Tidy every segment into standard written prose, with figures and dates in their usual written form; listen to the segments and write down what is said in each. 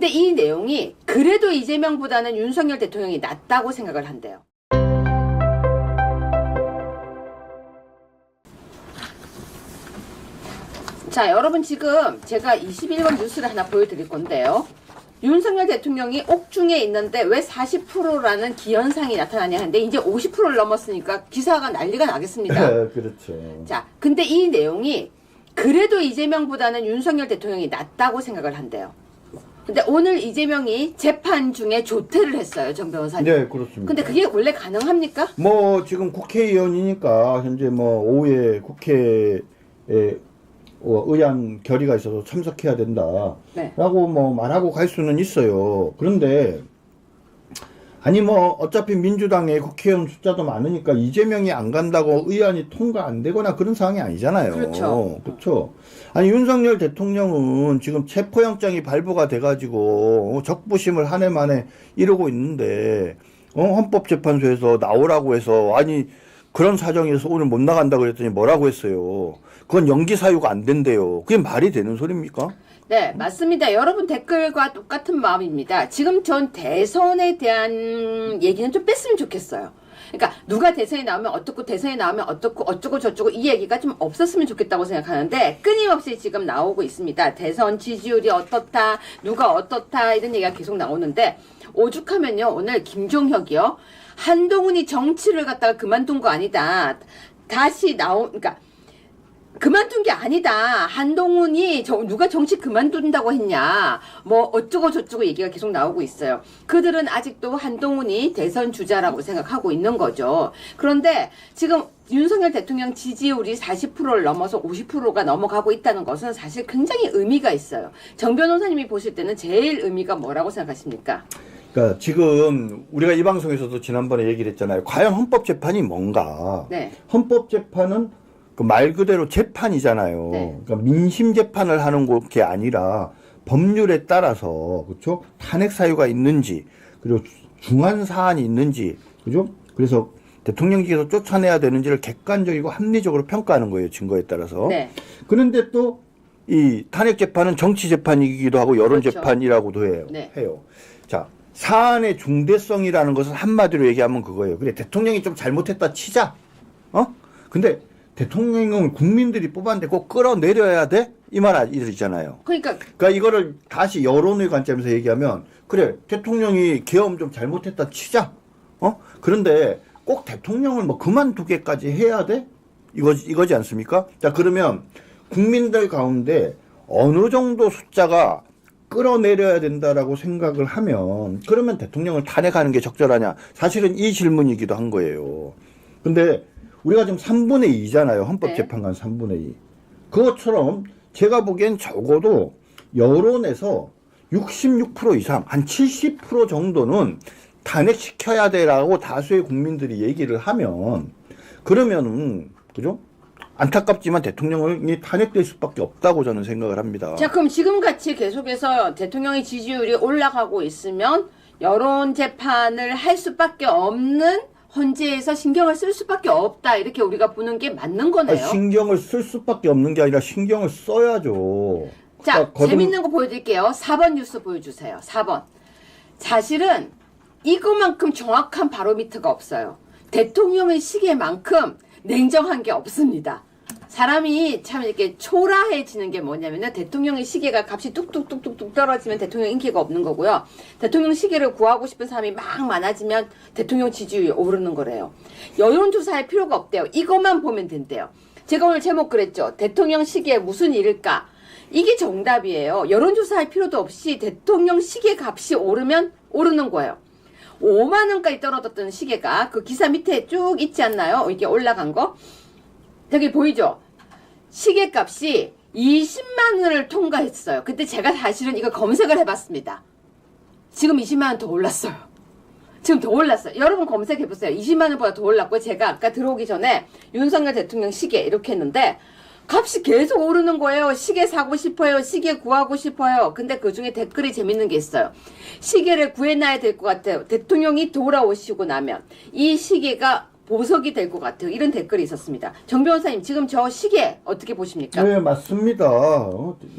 근데 이 내용이 그래도 이재명보다는 윤석열 대통령이 낫다고 생각을 한대요. 자, 여러분 지금 제가 21번 뉴스를 하나 보여드릴 건데요. 윤석열 대통령이 옥중에 있는데 왜 40%라는 기현상이 나타나냐 하는데 이제 50%를 넘었으니까 기사가 난리가 나겠습니다. 그렇죠. 자, 근데 이 내용이 그래도 이재명보다는 윤석열 대통령이 낫다고 생각을 한대요. 근데 오늘 이재명이 재판 중에 조퇴를 했어요, 정 변호사님. 네, 그렇습니다. 근데 그게 원래 가능합니까? 뭐 지금 국회의원이니까 현재 뭐 오후에 국회에 의안 결의가 있어서 참석해야 된다. 네. 라고 뭐 말하고 갈 수는 있어요. 그런데 아니 뭐 어차피 민주당의 국회의원 숫자도 많으니까 이재명이 안 간다고 의안이 통과 안 되거나 그런 상황이 아니잖아요. 그렇죠. 그렇죠. 아니 윤석열 대통령은 지금 체포영장이 발부가 돼가지고 적부심을 한 해 만에 이루고 있는데 헌법재판소에서 나오라고 해서 아니 그런 사정에서 오늘 못 나간다 그랬더니 뭐라고 했어요. 그건 연기 사유가 안 된대요. 그게 말이 되는 소리입니까? 네, 맞습니다. 여러분 댓글과 똑같은 마음입니다. 지금 전 대선에 대한 얘기는 좀 뺐으면 좋겠어요. 그러니까 누가 대선에 나오면 어떻고 대선에 나오면 어떻고 어쩌고 저쩌고 이 얘기가 좀 없었으면 좋겠다고 생각하는데 끊임없이 지금 나오고 있습니다. 대선 지지율이 어떻다, 누가 어떻다 이런 얘기가 계속 나오는데 오죽하면요 오늘 김종혁이요 한동훈이 정치를 갖다가 그만둔 거 아니다. 다시 그러니까 그만둔 게 아니다. 한동훈이 누가 정치 그만둔다고 했냐. 뭐 어쩌고 저쩌고 얘기가 계속 나오고 있어요. 그들은 아직도 한동훈이 대선 주자라고 생각하고 있는 거죠. 그런데 지금 윤석열 대통령 지지율이 40%를 넘어서 50%가 넘어가고 있다는 것은 사실 굉장히 의미가 있어요. 정 변호사님이 보실 때는 제일 의미가 뭐라고 생각하십니까? 그러니까 지금 우리가 이 방송에서도 지난번에 얘기를 했잖아요. 과연 헌법재판이 뭔가. 네. 헌법재판은 그 말 그대로 재판이잖아요. 네. 그러니까 민심 재판을 하는 게 아니라 법률에 따라서 그렇죠? 탄핵 사유가 있는지 그리고 중한 사안이 있는지 그죠? 그래서 대통령직에서 쫓아내야 되는지를 객관적이고 합리적으로 평가하는 거예요. 증거에 따라서. 네. 그런데 또 이 탄핵 재판은 정치 재판이기도 하고 여론 그렇죠. 재판이라고도 해요. 네. 자, 사안의 중대성이라는 것은 한마디로 얘기하면 그거예요. 그래 대통령이 좀 잘못했다 치자. 근데 대통령은 국민들이 뽑았는데 꼭 끌어내려야 돼? 이 말이잖아요. 그러니까 이거를 다시 여론의 관점에서 얘기하면 그래 대통령이 계엄 좀 잘못했다 치자. 그런데 꼭 대통령을 뭐 그만두게까지 해야 돼? 이거지 않습니까? 자 그러면 국민들 가운데 어느 정도 숫자가 끌어내려야 된다라고 생각을 하면 그러면 대통령을 탄핵하는 게 적절하냐? 사실은 이 질문이기도 한 거예요. 근데 우리가 지금 3분의 2잖아요. 헌법재판관 3분의 2. 그것처럼 제가 보기엔 적어도 여론에서 66% 이상, 한 70% 정도는 탄핵시켜야 되라고 다수의 국민들이 얘기를 하면 그러면은 그죠? 안타깝지만 대통령이 탄핵될 수밖에 없다고 저는 생각을 합니다. 자, 그럼 지금같이 계속해서 대통령의 지지율이 올라가고 있으면 여론 재판을 할 수밖에 없는 헌재에서 신경을 쓸 수밖에 없다. 이렇게 우리가 보는 게 맞는 거네요. 신경을 쓸 수밖에 없는 게 아니라 신경을 써야죠. 자, 재밌는 거 보여드릴게요. 4번 뉴스 보여주세요. 4번. 사실은 이거만큼 정확한 바로미터가 없어요. 대통령의 시계만큼 냉정한 게 없습니다. 사람이 참 이렇게 초라해지는 게 뭐냐면은 대통령의 시계가 값이 뚝뚝뚝뚝뚝 떨어지면 대통령 인기가 없는 거고요. 대통령 시계를 구하고 싶은 사람이 막 많아지면 대통령 지지율이 오르는 거래요. 여론조사할 필요가 없대요. 이것만 보면 된대요. 제가 오늘 제목 그랬죠. 대통령 시계에 무슨 일일까? 이게 정답이에요. 여론조사할 필요도 없이 대통령 시계 값이 오르면 오르는 거예요. 5만 원까지 떨어졌던 시계가 그 기사 밑에 쭉 있지 않나요? 이렇게 올라간 거. 저기 보이죠? 시계값이 20만 원을 통과했어요. 그때 제가 사실은 이거 검색을 해봤습니다. 지금 20만 원 더 올랐어요. 지금 더 올랐어요. 여러분 검색해보세요. 20만 원보다 더 올랐고 제가 아까 들어오기 전에 윤석열 대통령 시계 이렇게 했는데 값이 계속 오르는 거예요. 시계 사고 싶어요. 시계 구하고 싶어요. 근데 그 중에 댓글이 재밌는 게 있어요. 시계를 구해놔야 될 것 같아요. 대통령이 돌아오시고 나면 이 시계가 보석이 될 것 같아요. 이런 댓글이 있었습니다. 정 변호사님 지금 저 시계 어떻게 보십니까? 네 맞습니다.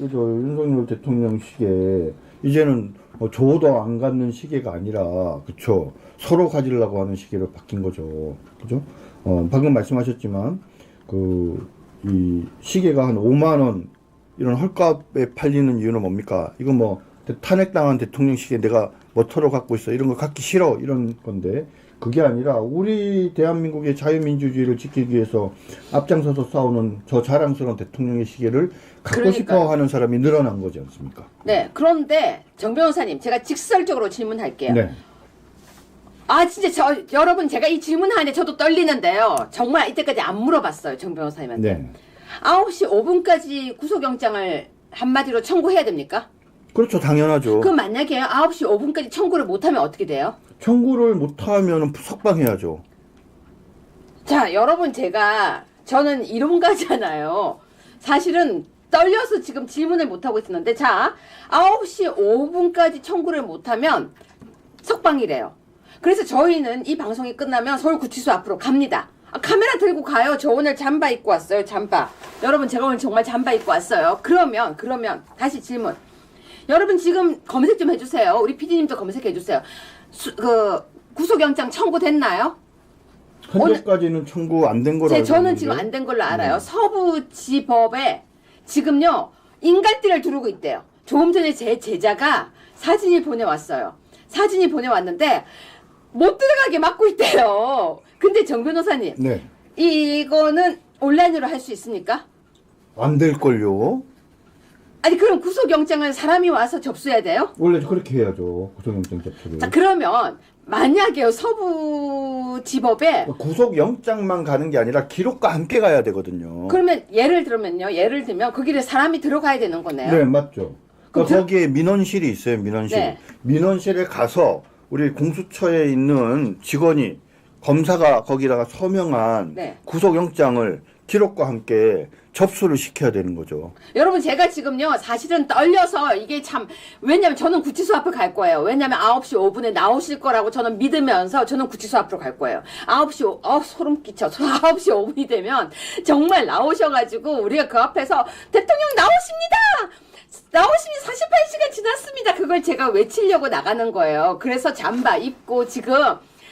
윤석열 대통령 시계 이제는 줘도 안 갖는 시계가 아니라, 그쵸. 서로 가지려고 하는 시계로 바뀐 거죠. 그죠? 방금 말씀하셨지만, 이 시계가 한 5만원, 이런 헐값에 팔리는 이유는 뭡니까? 이건 뭐, 탄핵당한 대통령 시계 내가 뭐터로 갖고 있어. 이런 거 갖기 싫어. 이런 건데, 그게 아니라 우리 대한민국의 자유민주주의를 지키기 위해서 앞장서서 싸우는 저 자랑스러운 대통령의 시계를 갖고 그러니까요. 싶어 하는 사람이 늘어난 거지 않습니까? 네. 그런데 정 변호사님, 제가 직설적으로 질문할게요. 네. 아, 진짜 여러분, 제가 이 질문하는데 저도 떨리는데요. 정말 이때까지 안 물어봤어요, 정 변호사님한테. 네. 9시 5분까지 구속영장을 한마디로 청구해야 됩니까? 그렇죠. 당연하죠. 그럼 만약에 9시 5분까지 청구를 못하면 어떻게 돼요? 청구를 못하면 석방해야죠. 자, 여러분, 저는 이론가잖아요. 사실은 떨려서 지금 질문을 못하고 있었는데, 자, 9시 5분까지 청구를 못하면 석방이래요. 그래서 저희는 이 방송이 끝나면 서울구치소 앞으로 갑니다. 카메라 들고 가요. 저 오늘 잠바 입고 왔어요. 잠바. 여러분, 제가 오늘 정말 잠바 입고 왔어요. 그러면 다시 질문. 여러분 지금 검색 좀 해주세요. 우리 PD님도 검색해주세요. 구속영장 청구됐나요? 현재까지는 청구 안 된 거라고. 저는 지금 안 된 걸로 알아요. 서부지법에 지금요 인갈띠를 두르고 있대요. 조금 전에 제 제자가 사진이 보내왔어요. 사진이 보내왔는데 못 들어가게 막고 있대요. 근데 정 변호사님, 네. 이거는 온라인으로 할 수 있습니까? 안 될걸요. 아니 그럼 구속영장을 사람이 와서 접수해야 돼요? 원래 그렇게 해야죠. 구속영장 접수를. 자 그러면 만약에 서부지법에 구속영장만 가는 게 아니라 기록과 함께 가야 되거든요. 그러면 예를 들면 거기를 사람이 들어가야 되는 거네요. 네, 맞죠. 그럼 거기에 민원실이 있어요. 민원실. 네. 민원실에 가서 우리 공수처에 있는 직원이 검사가 거기다가 서명한 네. 구속영장을 기록과 함께 접수를 시켜야 되는 거죠. 여러분 제가 지금요 사실은 떨려서 이게 참 왜냐면 저는 구치소 앞을 갈 거예요. 왜냐면 9시 5분에 나오실 거라고 저는 믿으면서 저는 구치소 앞으로 갈 거예요. 9시 소름 끼쳐. 9시 5분이 되면 정말 나오셔가지고 우리가 그 앞에서 대통령 나오십니다. 나오시면 48시간 지났습니다. 그걸 제가 외치려고 나가는 거예요. 그래서 잠바 입고 지금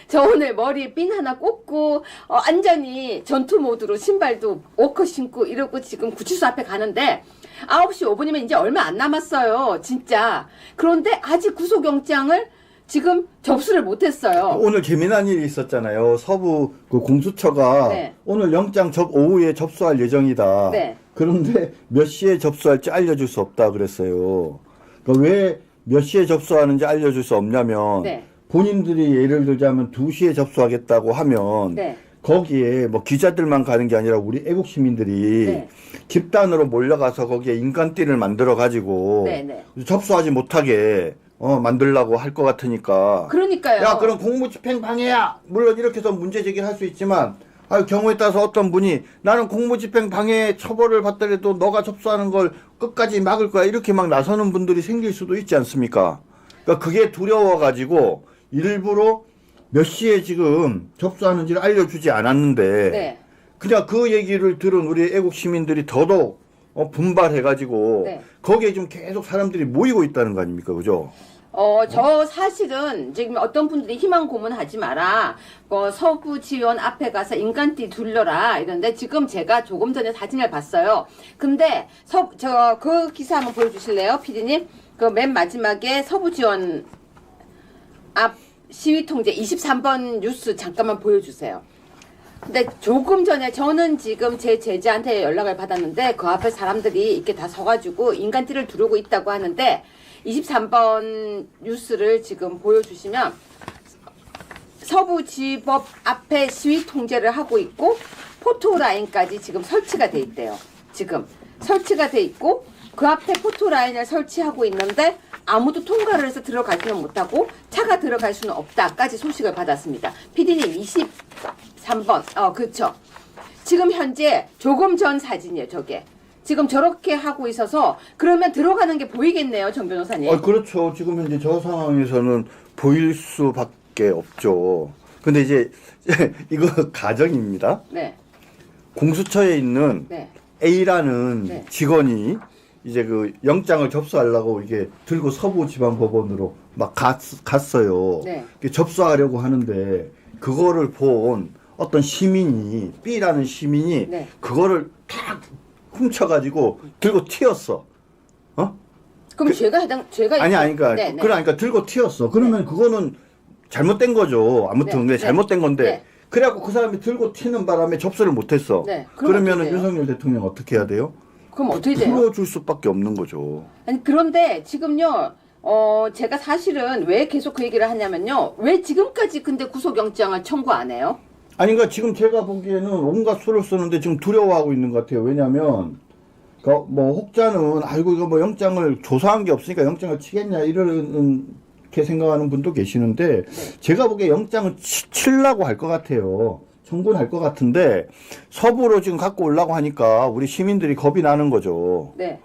저 오늘 머리에 핀 하나 꽂고 완전히 전투 모드로 신발도 워커 신고 이러고 지금 구치소 앞에 가는데 9시 5분이면 이제 얼마 안 남았어요. 진짜. 그런데 아직 구속영장을 지금 접수를 못했어요. 오늘 재미난 일이 있었잖아요. 서부 공수처가 네. 오늘 영장 오후에 접수할 예정이다. 네. 그런데 몇 시에 접수할지 알려줄 수 없다 그랬어요. 그러니까 왜 몇 시에 접수하는지 알려줄 수 없냐면 네. 본인들이 예를 들자면 2시에 접수하겠다고 하면 네. 거기에 뭐 기자들만 가는 게 아니라 우리 애국 시민들이 네. 집단으로 몰려가서 거기에 인간띠를 만들어 가지고 네, 네. 접수하지 못하게 만들라고 할 것 같으니까. 그러니까요. 야, 그럼 공무집행 방해야. 물론 이렇게 해서 문제 제기를 할 수 있지만 경우에 따라서 어떤 분이 나는 공무집행 방해 처벌을 받더라도 너가 접수하는 걸 끝까지 막을 거야. 이렇게 막 나서는 분들이 생길 수도 있지 않습니까? 그러니까 그게 두려워가지고 일부러 몇 시에 지금 접수하는지를 알려주지 않았는데 네. 그냥 그 얘기를 들은 우리 애국 시민들이 더더욱 분발해가지고 네. 거기에 좀 계속 사람들이 모이고 있다는 거 아닙니까? 그죠? 저 사실은 지금 어떤 분들이 희망 고문하지 마라. 서부 지원 앞에 가서 인간띠 둘러라. 이런데 지금 제가 조금 전에 사진을 봤어요. 근데 그 기사 한번 보여주실래요, 피디님? 그 맨 마지막에 서부 지원 앞 시위 통제 23번 뉴스 잠깐만 보여주세요. 근데 조금 전에 저는 지금 제 제자한테 연락을 받았는데 그 앞에 사람들이 이렇게 다 서가지고 인간띠를 두르고 있다고 하는데 23번 뉴스를 지금 보여주시면 서부지법 앞에 시위 통제를 하고 있고 포토라인까지 지금 설치가 돼 있대요. 지금 설치가 돼 있고 그 앞에 포토라인을 설치하고 있는데 아무도 통과를 해서 들어가지는 못하고 차가 들어갈 수는 없다까지 소식을 받았습니다. PD님 23번 그렇죠. 지금 현재 조금 전 사진이에요. 저게. 지금 저렇게 하고 있어서 그러면 들어가는 게 보이겠네요, 정 변호사님. 그렇죠. 지금 현재 저 상황에서는 보일 수밖에 없죠. 근데 이제 이거 가정입니다. 네. 공수처에 있는 네. A라는 네. 직원이 이제 그 영장을 접수하려고 이게 들고 서부지방법원으로 막 갔어요. 네. 접수하려고 하는데 그거를 본 어떤 시민이 B라는 시민이 네. 그거를 탁 훔쳐가지고 들고 튀었어. 어? 그럼 죄가 그러니까 네, 네. 그러니까 들고 튀었어. 그러면 그거는 잘못된 거죠. 아무튼 네, 잘못된 건데. 네. 그래갖고 그 사람이 들고 튀는 바람에 접수를 못했어. 네, 그럼 그러면은 어떻게 돼요? 윤석열 대통령 어떻게 해야 돼요? 그럼 어떻게 돼요? 풀어줄 수밖에 없는 거죠. 아니 그런데 지금요. 제가 사실은 왜 계속 그 얘기를 하냐면요. 왜 지금까지 근데 구속영장을 청구 안 해요? 아니, 그러니까 지금 제가 보기에는 온갖 수를 쓰는데 지금 두려워하고 있는 것 같아요. 왜냐면, 뭐, 혹자는, 아이고, 이거 뭐 영장을 조사한 게 없으니까 영장을 치겠냐, 이렇게 생각하는 분도 계시는데, 제가 보기에 영장을 치려고 할 것 같아요. 청구는 할 것 같은데, 서부로 지금 갖고 오려고 하니까 우리 시민들이 겁이 나는 거죠. 네.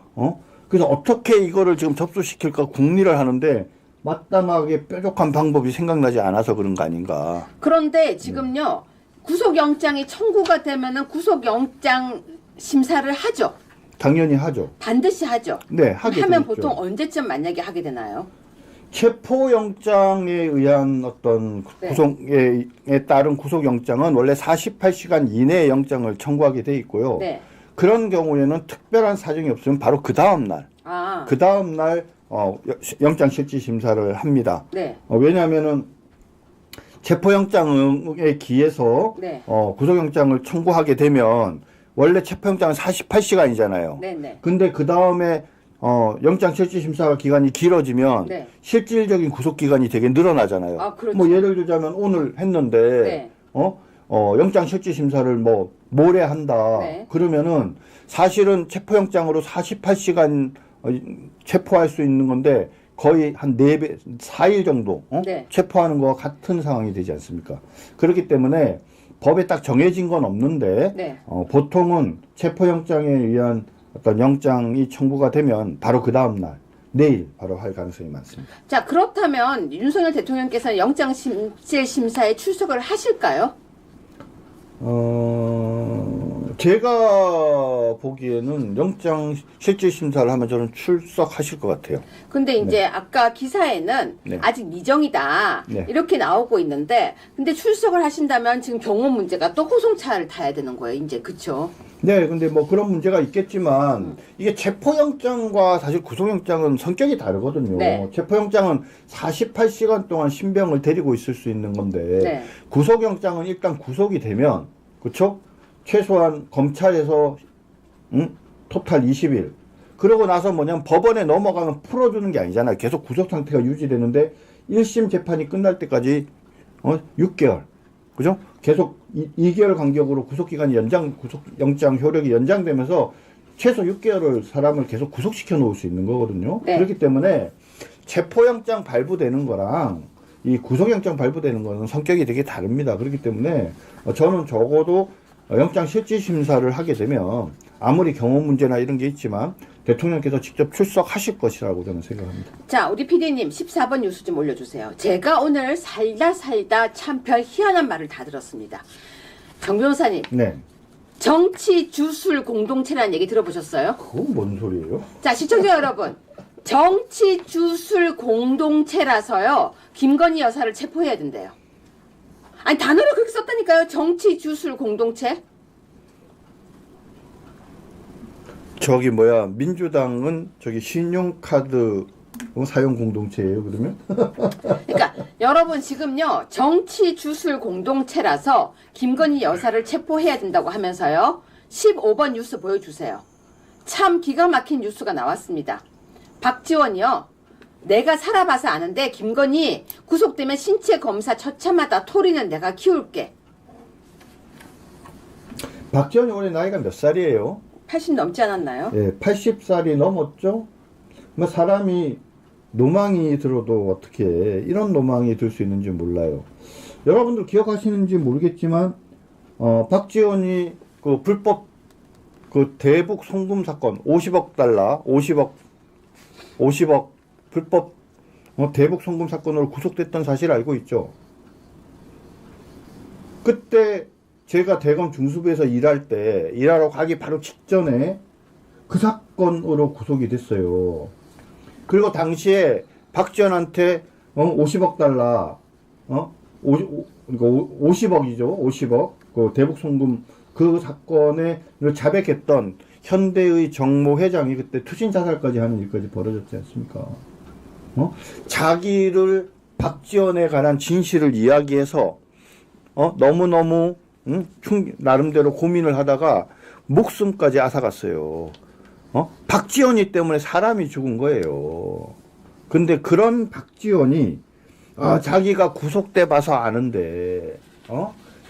그래서 어떻게 이거를 지금 접수시킬까 궁리를 하는데, 마땅하게 뾰족한 방법이 생각나지 않아서 그런 거 아닌가. 그런데 지금요. 구속영장이 청구가 되면은 구속영장 심사를 하죠. 당연히 하죠. 반드시 하죠. 네, 하게 하면 되겠죠. 보통 언제쯤 만약에 하게 되나요? 체포영장에 의한 어떤 네. 구속에 따른 구속영장은 원래 48시간 이내에 영장을 청구하게 돼 있고요. 네. 그런 경우에는 특별한 사정이 없으면 바로 그 다음날, 그 다음날 영장 실질 심사를 합니다. 네. 왜냐하면은 체포영장에 기해서 네. 구속영장을 청구하게 되면 원래 체포영장은 48시간이잖아요. 네네. 근데 그 다음에 영장 실질 심사 기간이 길어지면 네. 실질적인 구속 기간이 되게 늘어나잖아요. 아, 그렇죠. 뭐 예를 들자면 오늘 했는데 네. 영장 실질 심사를 뭐 모레 한다. 네. 그러면은 사실은 체포영장으로 48시간 체포할 수 있는 건데 거의 한 4배, 4일 정도 네. 체포하는 거와 같은 상황이 되지 않습니까? 그렇기 때문에 법에 딱 정해진 건 없는데 네. 보통은 체포영장에 의한 어떤 영장이 청구가 되면 바로 그 다음날 내일 바로 할 가능성이 많습니다. 자, 그렇다면 윤석열 대통령께서는 영장 실질 심사에 출석을 하실까요? 제가 보기에는 영장 실질 심사를 하면 저는 출석하실 것 같아요. 근데 이제 아까 기사에는 네. 아직 미정이다. 네. 이렇게 나오고 있는데 근데 출석을 하신다면 지금 경호 문제가 또 호송차를 타야 되는 거예요. 이제 그쵸? 네, 근데 뭐 그런 문제가 있겠지만 이게 체포영장과 사실 구속영장은 성격이 다르거든요. 네. 체포영장은 48시간 동안 신병을 데리고 있을 수 있는 건데 네. 구속영장은 일단 구속이 되면 그렇죠? 최소한 검찰에서 토탈 20일 그러고 나서 뭐냐면 법원에 넘어가면 풀어주는 게 아니잖아요. 계속 구속 상태가 유지되는데 1심 재판이 끝날 때까지 6개월 그죠? 계속 2개월 간격으로 구속기간이 구속영장 효력이 연장되면서 최소 6개월을 사람을 계속 구속시켜 놓을 수 있는 거거든요. 네. 그렇기 때문에 체포영장 발부되는 거랑 이 구속영장 발부되는 거는 성격이 되게 다릅니다. 그렇기 때문에 저는 적어도 영장 실질 심사를 하게 되면 아무리 경호 문제나 이런 게 있지만 대통령께서 직접 출석하실 것이라고 저는 생각합니다. 자, 우리 PD님 14번 뉴스 좀 올려주세요. 제가 오늘 살다 참 별 희한한 말을 다 들었습니다. 정 변호사님, 네. 정치 주술 공동체라는 얘기 들어보셨어요? 그건 뭔 소리예요? 자, 시청자 여러분, 정치 주술 공동체라서요 김건희 여사를 체포해야 된대요. 아니 단어를 그렇게 썼다니까요. 정치 주술 공동체. 저기 뭐야 민주당은 저기 신용카드 사용 공동체예요 그러면? 그러니까 여러분 지금요 정치 주술 공동체라서 김건희 여사를 체포해야 된다고 하면서요 15번 뉴스 보여주세요. 참 기가 막힌 뉴스가 나왔습니다. 박지원이요. 내가 살아봐서 아는데 김건희 구속되면 신체 검사 처참하다. 토리는 내가 키울게. 박지원이 올해 나이가 몇 살이에요? 80 넘지 않았나요? 예, 80살이 넘었죠? 뭐 사람이 노망이 들어도 어떻게 이런 노망이 들 수 있는지 몰라요. 여러분들 기억하시는지 모르겠지만 박지원이 그 불법 그 대북 송금 사건 50억 달러 50억 불법 대북 송금 사건으로 구속됐던 사실 알고 있죠? 그때 제가 대검 중수부에서 일하러 가기 바로 직전에 그 사건으로 구속이 됐어요. 그리고 당시에 박지원한테 50억 달러, 그러니까 50억이죠. 50억. 그 대북 송금 그 사건에 자백했던 현대의 정모 회장이 그때 투신 자살까지 하는 일까지 벌어졌지 않습니까? 자기를 박지원에 관한 진실을 이야기해서 너무너무 나름대로 고민을 하다가 목숨까지 앗아갔어요. 박지원이 때문에 사람이 죽은 거예요. 근데 그런 박지원이 자기가 구속돼 봐서 아는데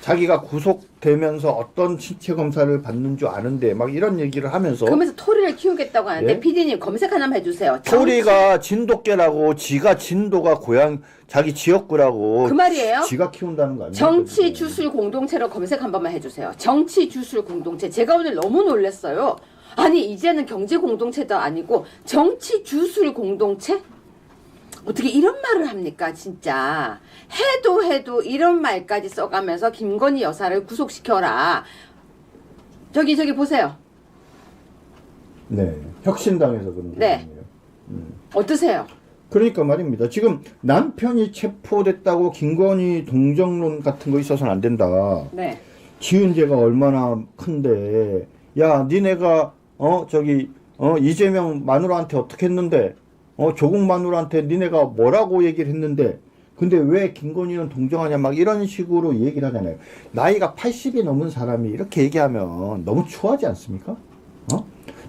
자기가 구속되면서 어떤 신체 검사를 받는 줄 아는데 막 이런 얘기를 하면서 그러면서 토리를 키우겠다고 하는데 예? PD님 검색 하나만 해주세요. 토리가 진돗개라고 지가 진도가 고향 자기 지역구라고 그 말이에요? 지가 키운다는 거 아니에요? 정치 주술 공동체로 검색 한 번만 해주세요. 정치 주술 공동체. 제가 오늘 너무 놀랐어요. 아니 이제는 경제 공동체도 아니고 정치 주술 공동체? 어떻게 이런 말을 합니까 진짜. 해도 이런 말까지 써가면서 김건희 여사를 구속시켜라. 저기 보세요. 네, 혁신당에서 그런 네. 거예요. 어떠세요? 그러니까 말입니다. 지금 남편이 체포됐다고 김건희 동정론 같은 거 있어서는 안 된다. 네. 지은 죄가 얼마나 큰데, 야, 니네가 이재명 마누라한테 어떻게 했는데, 조국 마누라한테 니네가 뭐라고 얘기를 했는데, 근데 왜 김건희는 동정하냐, 막 이런 식으로 얘기를 하잖아요. 나이가 80이 넘은 사람이 이렇게 얘기하면 너무 추하지 않습니까?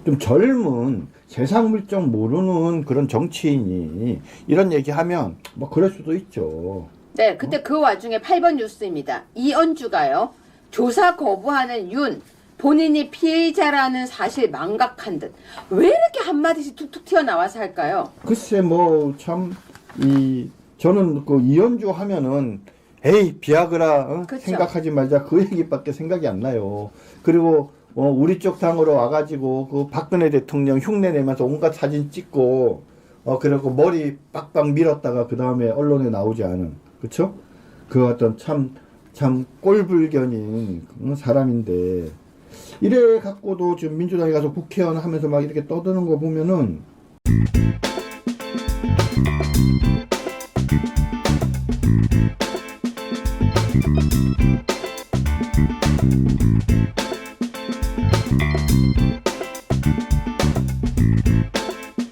좀 젊은 세상 물정 모르는 그런 정치인이 이런 얘기하면 뭐 그럴 수도 있죠. 네, 근데 그 와중에 8번 뉴스입니다. 이언주가요. 조사 거부하는 윤. 본인이 피해자라는 사실 망각한 듯. 왜 이렇게 한마디씩 툭툭 튀어나와서 할까요? 글쎄 뭐 참 저는 그 이현주 하면은 에이 비아그라 그쵸. 생각하지 말자 그 얘기밖에 생각이 안 나요. 그리고 우리 쪽 당으로 와가지고 그 박근혜 대통령 흉내 내면서 온갖 사진 찍고 그리고 머리 빡빡 밀었다가 그 다음에 언론에 나오지 않은 그쵸? 그 어떤 참 꼴불견인 사람인데 이래 갖고도 지금 민주당에 가서 국회의원 하면서 막 이렇게 떠드는 거 보면은